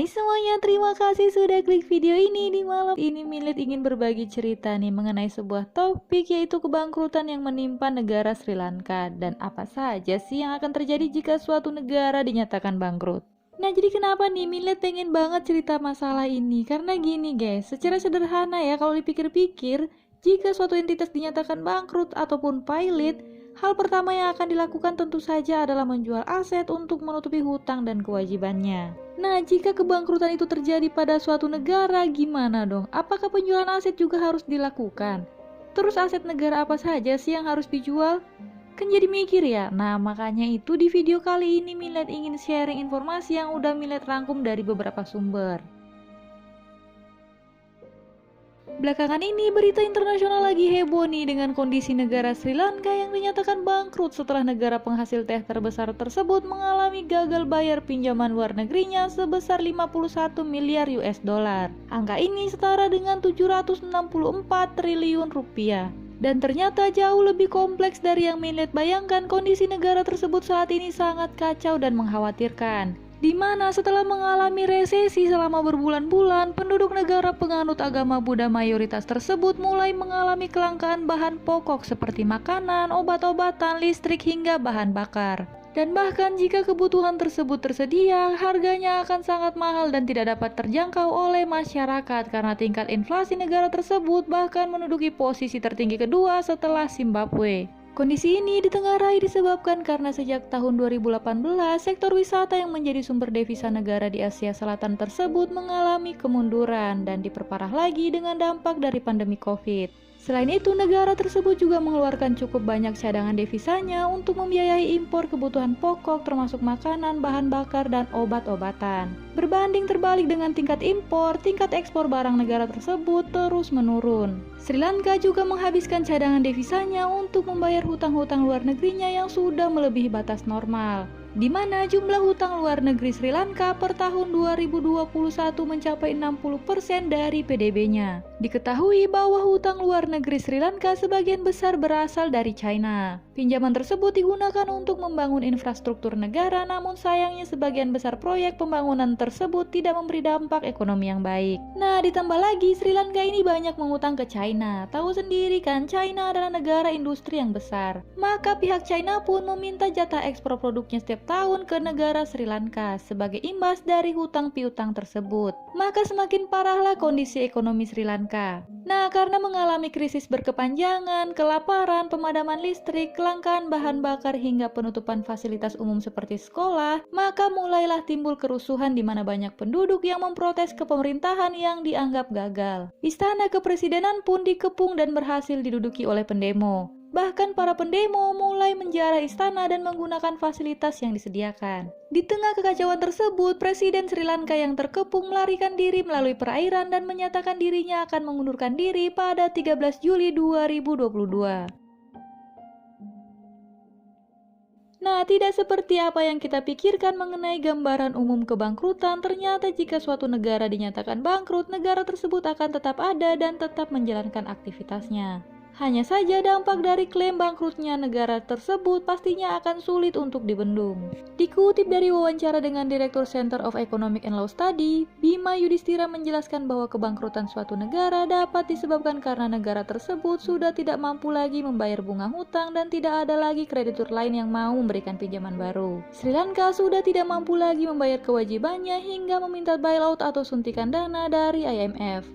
Hai semuanya, terima kasih sudah klik video ini. Di malam ini Millet ingin berbagi cerita nih mengenai sebuah topik, yaitu kebangkrutan yang menimpa negara Sri Lanka. Dan apa saja sih yang akan terjadi jika suatu negara dinyatakan bangkrut. Nah, jadi kenapa nih Millet pengen banget cerita masalah ini? Karena gini guys, secara sederhana ya, kalau dipikir-pikir, jika suatu entitas dinyatakan bangkrut ataupun pailit, hal pertama yang akan dilakukan tentu saja adalah menjual aset untuk menutupi hutang dan kewajibannya. Nah, jika kebangkrutan itu terjadi pada suatu negara, gimana dong? Apakah penjualan aset juga harus dilakukan? Terus aset negara apa saja sih yang harus dijual? Kan jadi mikir ya. Nah, makanya itu di video kali ini Millet ingin sharing informasi yang udah Millet rangkum dari beberapa sumber. Belakangan ini berita internasional lagi heboh nih dengan kondisi negara Sri Lanka yang dinyatakan bangkrut setelah negara penghasil teh terbesar tersebut mengalami gagal bayar pinjaman luar negerinya sebesar 51 miliar US dollar. Angka ini setara dengan 764 triliun rupiah. Dan ternyata jauh lebih kompleks dari yang Millet bayangkan. Kondisi negara tersebut saat ini sangat kacau dan mengkhawatirkan, di mana setelah mengalami resesi selama berbulan-bulan, penduduk negara penganut agama Buddha mayoritas tersebut mulai mengalami kelangkaan bahan pokok seperti makanan, obat-obatan, listrik, hingga bahan bakar. Dan bahkan jika kebutuhan tersebut tersedia, harganya akan sangat mahal dan tidak dapat terjangkau oleh masyarakat karena tingkat inflasi negara tersebut bahkan menduduki posisi tertinggi kedua setelah Zimbabwe. Kondisi ini ditengarai disebabkan karena sejak tahun 2018, sektor wisata yang menjadi sumber devisa negara di Asia Selatan tersebut mengalami kemunduran dan diperparah lagi dengan dampak dari pandemi COVID. Selain itu, negara tersebut juga mengeluarkan cukup banyak cadangan devisanya untuk membiayai impor kebutuhan pokok termasuk makanan, bahan bakar, dan obat-obatan. Berbanding terbalik dengan tingkat impor, tingkat ekspor barang negara tersebut terus menurun. Sri Lanka juga menghabiskan cadangan devisanya untuk membayar hutang-hutang luar negerinya yang sudah melebihi batas normal, di mana jumlah hutang luar negeri Sri Lanka per tahun 2021 mencapai 60% dari PDB-nya. Diketahui bahwa hutang luar negeri Sri Lanka sebagian besar berasal dari China. Pinjaman tersebut digunakan untuk membangun infrastruktur negara, namun sayangnya sebagian besar proyek pembangunan tersebut tidak memberi dampak ekonomi yang baik. Nah, ditambah lagi Sri Lanka ini banyak mengutang ke China. Tahu sendiri kan, China adalah negara industri yang besar. Maka pihak China pun meminta jatah ekspor produknya setiap tahun ke negara Sri Lanka sebagai imbas dari hutang piutang tersebut. Maka semakin parahlah kondisi ekonomi Sri Lanka. Nah, karena mengalami krisis berkepanjangan, kelaparan, pemadaman listrik, kelangkaan bahan bakar hingga penutupan fasilitas umum seperti sekolah, maka mulailah timbul kerusuhan di mana banyak penduduk yang memprotes ke pemerintahan yang dianggap gagal. Istana kepresidenan pun dikepung dan berhasil diduduki oleh pendemo. Bahkan para pendemo mulai menjarah istana dan menggunakan fasilitas yang disediakan. Di tengah kekacauan tersebut, Presiden Sri Lanka yang terkepung melarikan diri melalui perairan dan menyatakan dirinya akan mengundurkan diri pada 13 Juli 2022. Nah, tidak seperti apa yang kita pikirkan mengenai gambaran umum kebangkrutan. Ternyata jika suatu negara dinyatakan bangkrut, negara tersebut akan tetap ada dan tetap menjalankan aktivitasnya. Hanya saja dampak dari klaim bangkrutnya negara tersebut pastinya akan sulit untuk dibendung. Dikutip dari wawancara dengan Direktur Center of Economic and Law Study, Bima Yudhistira menjelaskan bahwa kebangkrutan suatu negara dapat disebabkan karena negara tersebut sudah tidak mampu lagi membayar bunga hutang dan tidak ada lagi kreditur lain yang mau memberikan pinjaman baru. Sri Lanka sudah tidak mampu lagi membayar kewajibannya hingga meminta bailout atau suntikan dana dari IMF.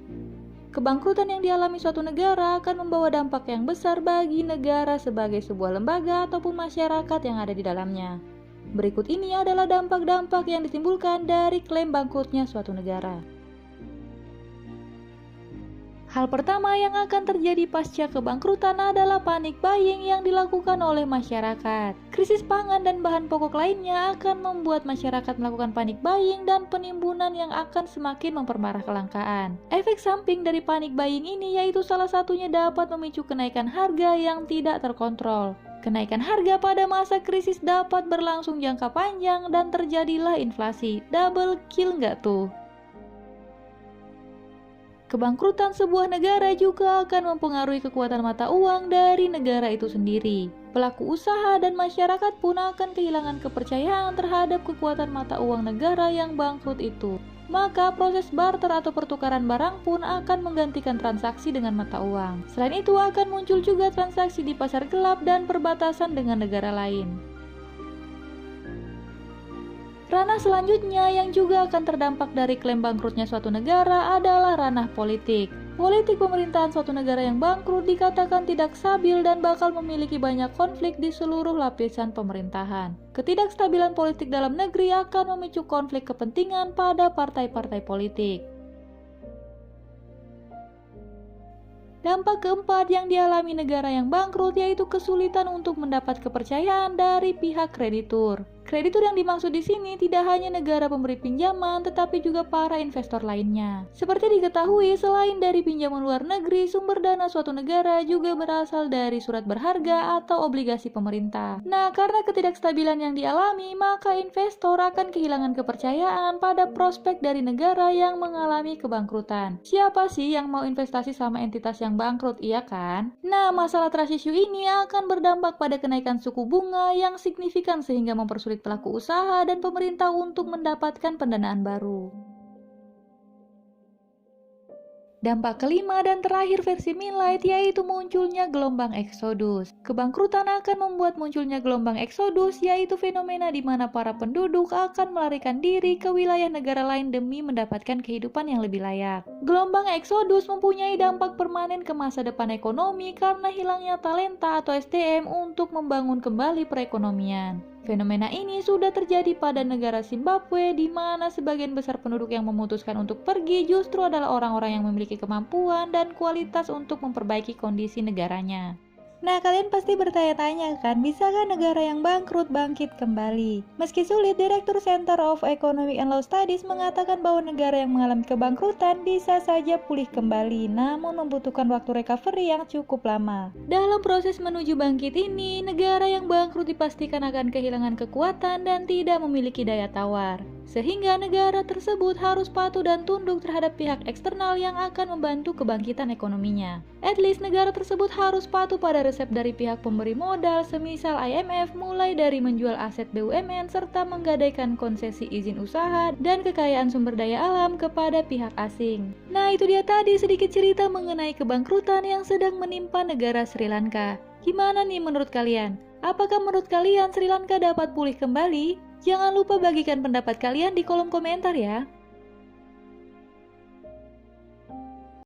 Kebangkrutan yang dialami suatu negara akan membawa dampak yang besar bagi negara sebagai sebuah lembaga ataupun masyarakat yang ada di dalamnya. Berikut ini adalah dampak-dampak yang ditimbulkan dari klaim bangkrutnya suatu negara. Hal pertama yang akan terjadi pasca kebangkrutan adalah panic buying yang dilakukan oleh masyarakat. Krisis pangan dan bahan pokok lainnya akan membuat masyarakat melakukan panic buying dan penimbunan yang akan semakin memperparah kelangkaan. Efek samping dari panic buying ini yaitu salah satunya dapat memicu kenaikan harga yang tidak terkontrol. Kenaikan harga pada masa krisis dapat berlangsung jangka panjang dan terjadilah inflasi. Double kill nggak tuh? Kebangkrutan sebuah negara juga akan mempengaruhi kekuatan mata uang dari negara itu sendiri. Pelaku usaha dan masyarakat pun akan kehilangan kepercayaan terhadap kekuatan mata uang negara yang bangkrut itu. maka proses barter atau pertukaran barang pun akan menggantikan transaksi dengan mata uang. Selain itu akan muncul juga transaksi di pasar gelap dan perbatasan dengan negara lain. Ranah selanjutnya yang juga akan terdampak dari klaim bangkrutnya suatu negara adalah ranah politik. Politik pemerintahan suatu negara yang bangkrut dikatakan tidak stabil dan bakal memiliki banyak konflik di seluruh lapisan pemerintahan. Ketidakstabilan politik dalam negeri akan memicu konflik kepentingan pada partai-partai politik. Dampak keempat yang dialami negara yang bangkrut yaitu kesulitan untuk mendapat kepercayaan dari pihak kreditur. Kreditur yang dimaksud di sini tidak hanya negara pemberi pinjaman, tetapi juga para investor lainnya. Seperti diketahui, selain dari pinjaman luar negeri, sumber dana suatu negara juga berasal dari surat berharga atau obligasi pemerintah. Nah, karena ketidakstabilan yang dialami, maka investor akan kehilangan kepercayaan pada prospek dari negara yang mengalami kebangkrutan. Siapa sih yang mau investasi sama entitas yang bangkrut, iya kan? Nah, masalah trust issue ini akan berdampak pada kenaikan suku bunga yang signifikan sehingga mempersulit pelaku usaha dan pemerintah untuk mendapatkan pendanaan baru. Dampak kelima dan terakhir versi Minlight yaitu munculnya gelombang eksodus. Kebangkrutan akan membuat munculnya gelombang eksodus, yaitu fenomena di mana para penduduk akan melarikan diri ke wilayah negara lain demi mendapatkan kehidupan yang lebih layak. Gelombang eksodus mempunyai dampak permanen ke masa depan ekonomi karena hilangnya talenta atau SDM untuk membangun kembali perekonomian. Fenomena ini sudah terjadi pada negara Zimbabwe, di mana sebagian besar penduduk yang memutuskan untuk pergi justru adalah orang-orang yang memiliki kemampuan dan kualitas untuk memperbaiki kondisi negaranya. Nah, kalian pasti bertanya-tanya kan, bisakah negara yang bangkrut bangkit kembali? Meski sulit, Direktur Center of Economic and Law Studies mengatakan bahwa negara yang mengalami kebangkrutan bisa saja pulih kembali, namun membutuhkan waktu recovery yang cukup lama. Dalam proses menuju bangkit ini, negara yang bangkrut dipastikan akan kehilangan kekuatan dan tidak memiliki daya tawar. Sehingga negara tersebut harus patuh dan tunduk terhadap pihak eksternal yang akan membantu kebangkitan ekonominya. At least negara tersebut harus patuh pada resep dari pihak pemberi modal semisal IMF, mulai dari menjual aset BUMN serta menggadaikan konsesi izin usaha dan kekayaan sumber daya alam kepada pihak asing. Nah, itu dia tadi sedikit cerita mengenai kebangkrutan yang sedang menimpa negara Sri Lanka. Gimana nih menurut kalian? Apakah menurut kalian Sri Lanka dapat pulih kembali? Jangan lupa bagikan pendapat kalian di kolom komentar ya.